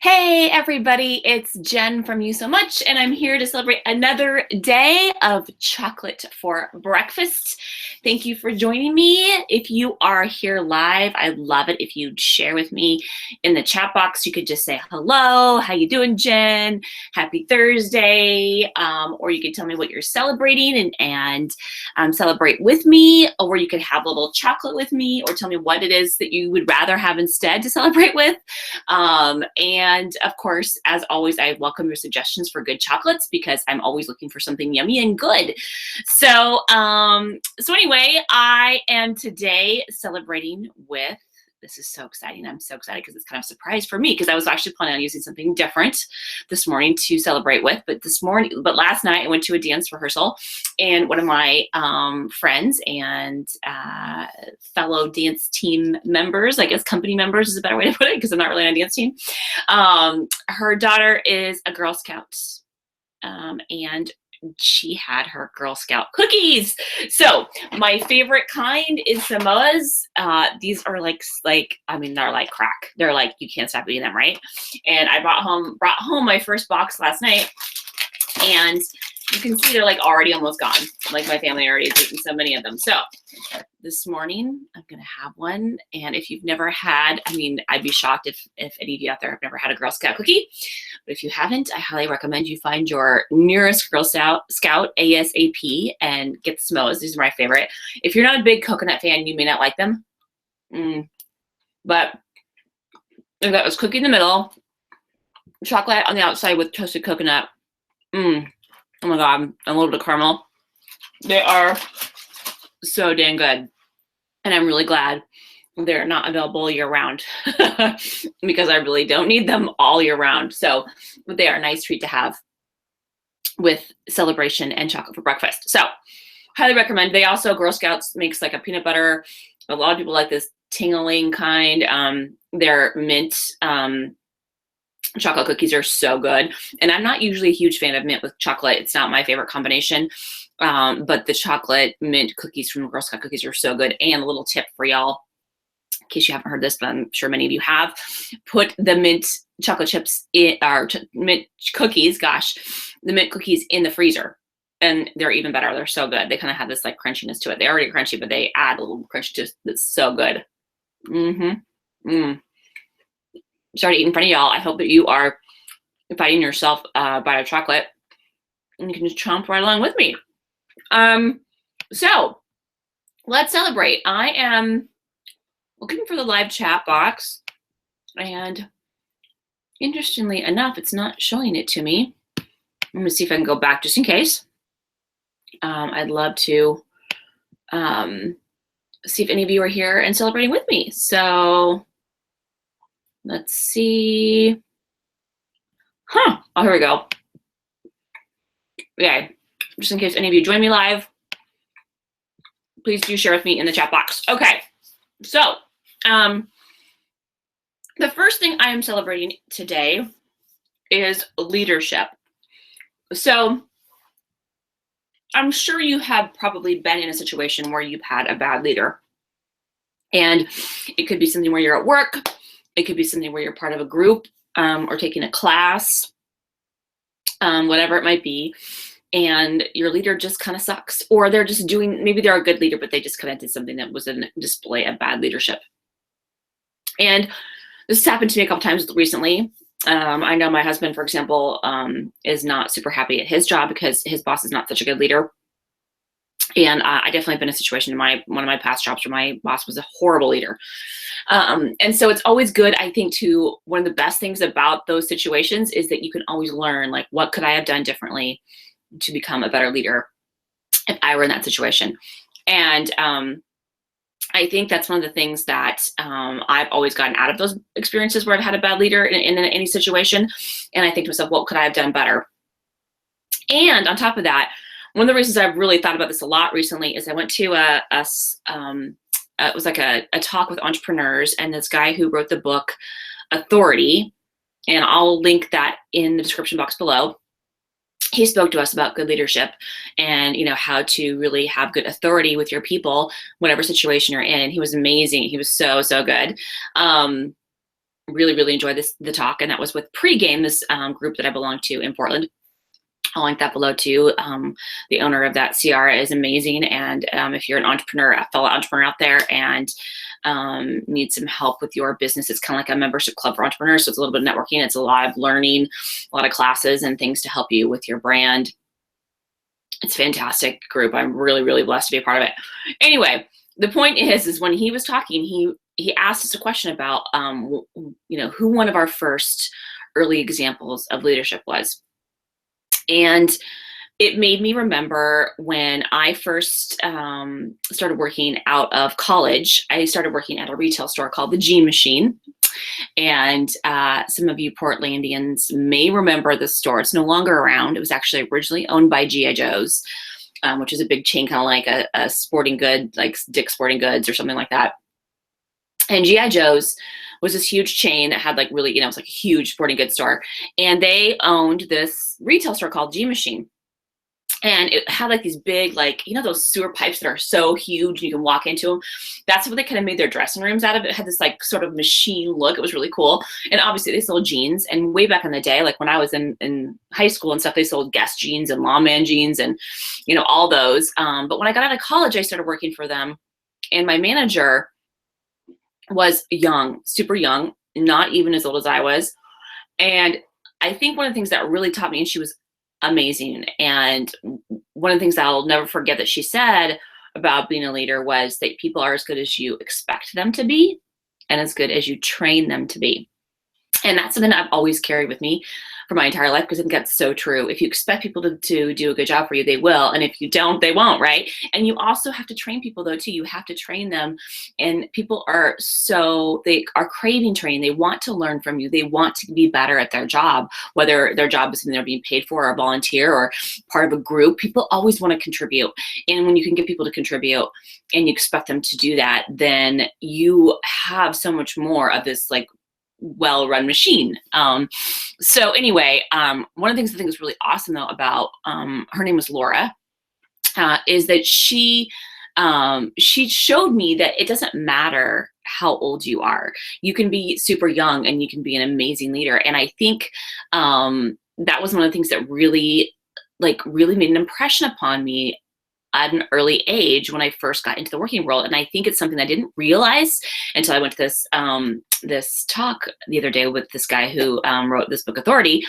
Hey everybody, it's Jen from You So Much, and I'm here to celebrate another day of chocolate for breakfast. Thank you for joining me. If you are here live, I'd love it if you'd share with me in the chat box. You could just say hello, how you doing, Jen? Happy Thursday, or you could tell me what you're celebrating and celebrate with me, or you could have a little chocolate with me, or tell me what it is that you would rather have instead to celebrate with. And of course, as always, I welcome your suggestions for good chocolates because I'm always looking for something yummy and good. So anyway, I am today celebrating with, this is so exciting. I'm so excited because it's kind of a surprise for me because I was actually planning on using something different this morning to celebrate with. But last night I went to a dance rehearsal, and one of my friends and fellow dance team members, I guess company members is a better way to put it because I'm not really on a dance team. Her daughter is a Girl Scout, and she had her Girl Scout cookies. So my favorite kind is Samoas. These are I mean, they're like crack. They're like, you can't stop eating them, right? And I brought home my first box last night, and you can see they're like already almost gone. Like my family already has eaten so many of them. So this morning I'm gonna have one. And if you've never had, I mean, I'd be shocked if any of you out there have never had a Girl Scout cookie. But if you haven't, I highly recommend you find your nearest Girl Scout ASAP and get the Samoas. These are my favorite. If you're not a big coconut fan, you may not like them. But they've got this cookie in the middle, chocolate on the outside with toasted coconut. Oh my God, and a little bit of caramel. They are so dang good. And I'm really glad they're not available year round because I really don't need them all year round. So they are a nice treat to have with celebration and chocolate for breakfast. So highly recommend. They also, Girl Scouts makes like a peanut butter. A lot of people like this tingling kind. Their mint chocolate cookies are so good. And I'm not usually a huge fan of mint with chocolate. It's not my favorite combination. But the chocolate mint cookies from Girl Scout cookies are so good. And a little tip for y'all, in case you haven't heard this, but I'm sure many of you have, put the mint chocolate chips in, or mint cookies, the mint cookies in the freezer. And they're even better. They're so good. They kind of have this like crunchiness to it. They're already crunchy, but they add a little crunch to it. That's so good. Sorry to eat in front of y'all. I hope that you are fighting yourself by a chocolate, and you can just chomp right along with me. So let's celebrate. I am looking for the live chat box, and interestingly enough, it's not showing it to me. Let me see if I can go back just in case. I'd love to see if any of you are here and celebrating with me. So let's see. Oh, here we go. Okay, just in case any of you join me live, please do share with me in the chat box. Okay, so the first thing I am celebrating today is leadership. So I'm sure you have probably been in a situation where you've had a bad leader. And it could be something where you're at work. It could be something where you're part of a group or taking a class, whatever it might be. And your leader just kind of sucks. Or they're just doing, maybe they're a good leader, but they just kind of did something that was a display of bad leadership. And this has happened to me a couple times recently. I know my husband, for example, is not super happy at his job because his boss is not such a good leader. And I definitely have been in a situation in one of my past jobs where my boss was a horrible leader. And so it's always good, I think, one of the best things about those situations is that you can always learn, like, what could I have done differently to become a better leader if I were in that situation? And I think that's one of the things that I've always gotten out of those experiences where I've had a bad leader in any situation. And I think to myself, what could I have done better? And on top of that, one of the reasons I've really thought about this a lot recently is I went to it was like a talk with entrepreneurs, and this guy who wrote the book Authority, and I'll link that in the description box below. He spoke to us about good leadership and, how to really have good authority with your people, whatever situation you're in. And he was amazing. He was so, so good. really, really enjoyed the talk. And that was with PreGame, this group that I belong to in Portland. I'll link that below too. The owner of that, Ciara, is amazing. And if you're an entrepreneur, a fellow entrepreneur out there, and need some help with your business, it's kind of like a membership club for entrepreneurs. So it's a little bit of networking. It's a lot of learning, a lot of classes and things to help you with your brand. It's a fantastic group. I'm really, really blessed to be a part of it. Anyway, the point is when he was talking, he asked us a question about, who one of our first early examples of leadership was. And it made me remember when I first started working out of college. I started working at a retail store called the G Machine. And some of you Portlandians may remember this store. It's no longer around. It was actually originally owned by G.I. Joe's, which is a big chain, kind of like a sporting good, like Dick's Sporting Goods or something like that. And G.I. Joe's was this huge chain that had like really, it was like a huge sporting goods store. And they owned this retail store called G Machine. And it had like these big, like, those sewer pipes that are so huge you can walk into them. That's what they kind of made their dressing rooms out of. It had this like sort of machine look. It was really cool. And obviously they sold jeans. And way back in the day, like when I was in high school and stuff, they sold Guess jeans and Lawman jeans and, all those. But when I got out of college, I started working for them. And my manager was young, super young, not even as old as I was. And I think one of the things that really taught me, and she was amazing, and one of the things that I'll never forget that she said about being a leader was that people are as good as you expect them to be and as good as you train them to be. And that's something I've always carried with me for my entire life, because I think that's so true. If you expect people to do a good job for you, they will. And if you don't, they won't, right? And you also have to train people though too. You have to train them. And people they are craving training. They want to learn from you. They want to be better at their job, whether their job is something they're being paid for or a volunteer or part of a group. People always want to contribute. And when you can get people to contribute and you expect them to do that, then you have so much more of this like well-run machine. So anyway, one of the things I think is really awesome though about her name was Laura, is that she showed me that it doesn't matter how old you are. You can be super young and you can be an amazing leader. And I think that was one of the things that really made an impression upon me at an early age when I first got into the working world. And I think it's something I didn't realize until I went to this talk the other day with this guy who wrote this book, Authority,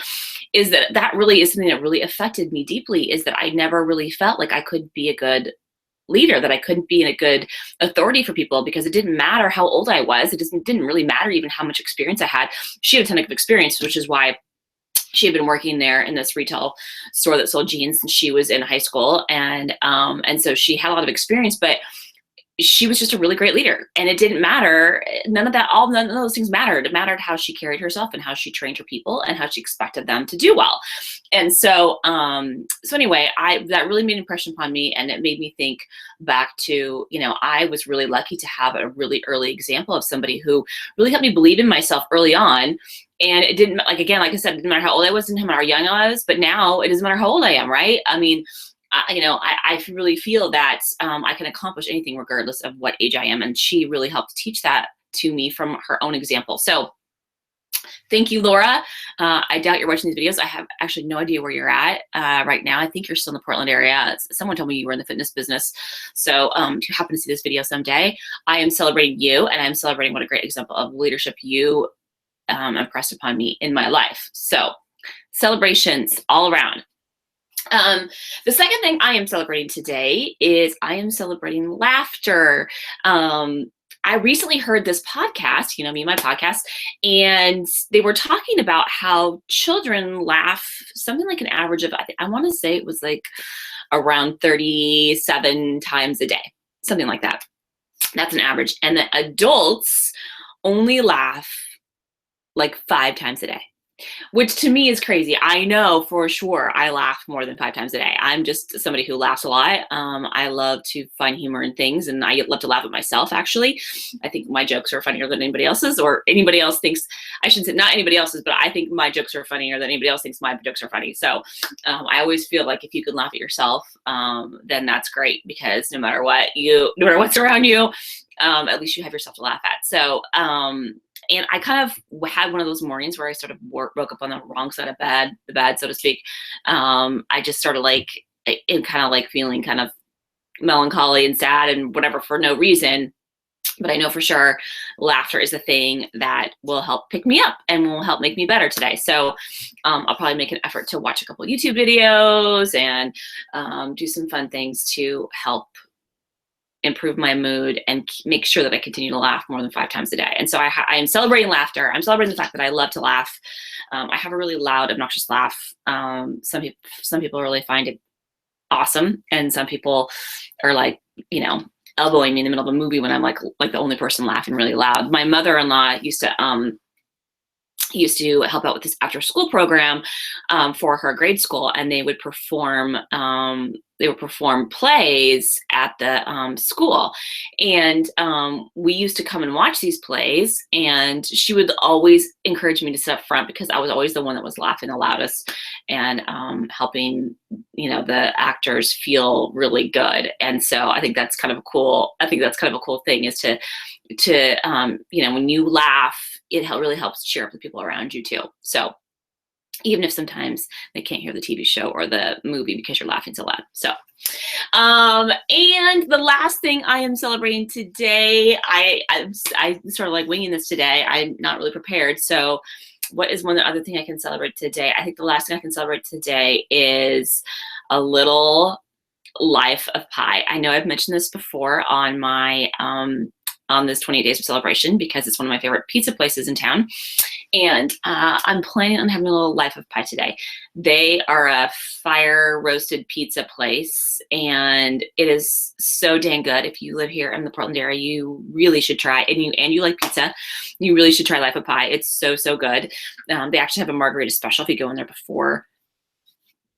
is that really is something that really affected me deeply, is that I never really felt like I could be a good leader, that I couldn't be a good authority for people, because it didn't matter how old I was. It didn't really matter even how much experience I had. She had a ton of experience, which is why she had been working there in this retail store that sold jeans since she was in high school. And so she had a lot of experience, but she was just a really great leader. And it didn't matter. None of those things mattered. It mattered how she carried herself and how she trained her people and how she expected them to do well. And so anyway, that really made an impression upon me. And it made me think back to, I was really lucky to have a really early example of somebody who really helped me believe in myself early on. And it didn't, like I said, it didn't matter how old I was, it didn't matter how young I was, but now it doesn't matter how old I am, right? I mean, I really feel that I can accomplish anything regardless of what age I am. And she really helped teach that to me from her own example. So thank you, Laura. I doubt you're watching these videos. I have actually no idea where you're at right now. I think you're still in the Portland area. Someone told me you were in the fitness business. So if you happen to see this video someday, I am celebrating you, and I'm celebrating what a great example of leadership you impressed upon me in my life. So celebrations all around. The second thing I am celebrating today is I am celebrating laughter. I recently heard this podcast, me and my podcast, and they were talking about how children laugh something like an average of, I want to say it was like around 37 times a day, something like that. That's an average. And that adults only laugh like 5 times a day, which to me is crazy. I know for sure I laugh more than 5 times a day. I'm just somebody who laughs a lot. I love to find humor in things, and I love to laugh at myself, actually. I think my jokes are funnier than anybody else's, or anybody else thinks, I shouldn't say not anybody else's, but I think my jokes are funnier than anybody else thinks my jokes are funny. So I always feel like if you can laugh at yourself, then that's great, because no matter what's around you, at least you have yourself to laugh at. So And I kind of had one of those mornings where I sort of woke up on the wrong side of the bed, so to speak. I just started like, kind of like feeling kind of melancholy and sad and whatever for no reason. But I know for sure laughter is the thing that will help pick me up and will help make me better today. So I'll probably make an effort to watch a couple YouTube videos and do some fun things to help improve my mood and make sure that I continue to laugh more than 5 times a day. And so I am celebrating laughter. I'm celebrating the fact that I love to laugh. I have a really loud, obnoxious laugh. Some people really find it awesome, and some people are like, elbowing me in the middle of a movie when I'm like the only person laughing really loud. My mother-in-law used to help out with this after school program for her grade school, and they would perform plays at the school. And we used to come and watch these plays, and she would always encourage me to sit up front because I was always the one that was laughing the loudest and helping the actors feel really good. And so I think that's kind of a cool thing, is to when you laugh, it really helps cheer up the people around you too. So even if sometimes they can't hear the TV show or the movie because you're laughing so loud. So, and the last thing I am celebrating today, I'm sort of like winging this today. I'm not really prepared. So what is one other thing I can celebrate today? I think the last thing I can celebrate today is a little life of pie. I know I've mentioned this before on my, on this 28 Days of Celebration, because it's one of my favorite pizza places in town. And I'm planning on having a little life of pie today. They are a fire roasted pizza place, and it is so dang good. If you live here in the Portland area, you really should try. And you like pizza, you really should try life of pie. It's so good. They actually have a margarita special. If you go in there before,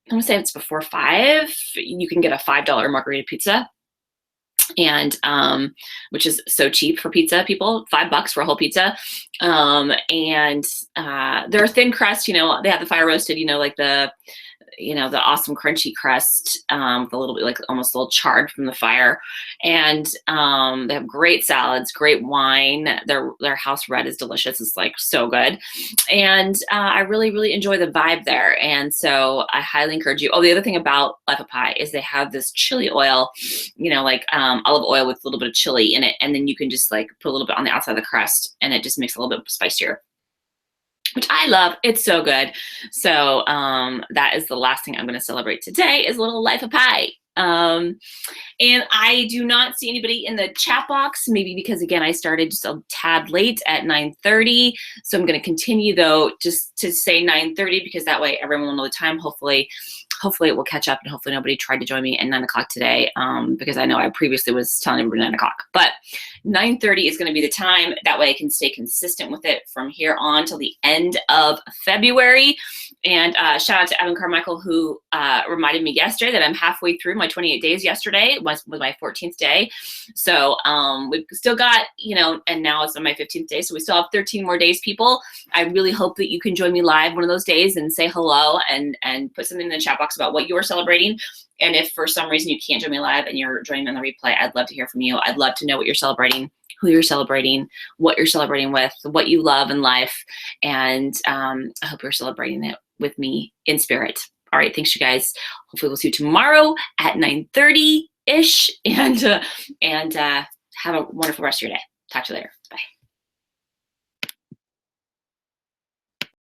I want to say it's before 5, you can get a $5 margarita pizza. And which is so cheap for pizza people, $5 for a whole pizza. And they're a thin crust, they have the fire roasted, like the awesome crunchy crust, with a little bit, like almost a little charred from the fire. And they have great salads, great wine. Their house red is delicious. It's like so good. And I really enjoy the vibe there. And so I highly encourage you. Oh, the other thing about Life of Pie is they have this chili oil, like olive oil with a little bit of chili in it. And then you can just like put a little bit on the outside of the crust, and it just makes it a little bit spicier, which I love. It's so good. So that is the last thing I'm going to celebrate today, is a little life of pie. And I do not see anybody in the chat box, maybe because, again, I started just a tad late at 9:30. So I'm going to continue, though, just to say 9:30, because that way everyone will know the time. Hopefully it will catch up, and hopefully nobody tried to join me at 9 o'clock today, because I know I previously was telling everybody 9 o'clock. But 9:30 is going to be the time. That way I can stay consistent with it from here on till the end of February. And shout out to Evan Carmichael, who reminded me yesterday that I'm halfway through my 28 days. Yesterday was my 14th day. So we've still got, and now it's on my 15th day. So we still have 13 more days, people. I really hope that you can join me live one of those days and say hello and put something in the chat box about what you are celebrating. And if for some reason you can't join me live and you're joining me on the replay, I'd love to hear from you. I'd love to know what you're celebrating, who you're celebrating, what you're celebrating with, what you love in life. And I hope you're celebrating it with me in spirit. All right, thanks, you guys. Hopefully we'll see you tomorrow at 9:30-ish, and have a wonderful rest of your day. Talk to you later.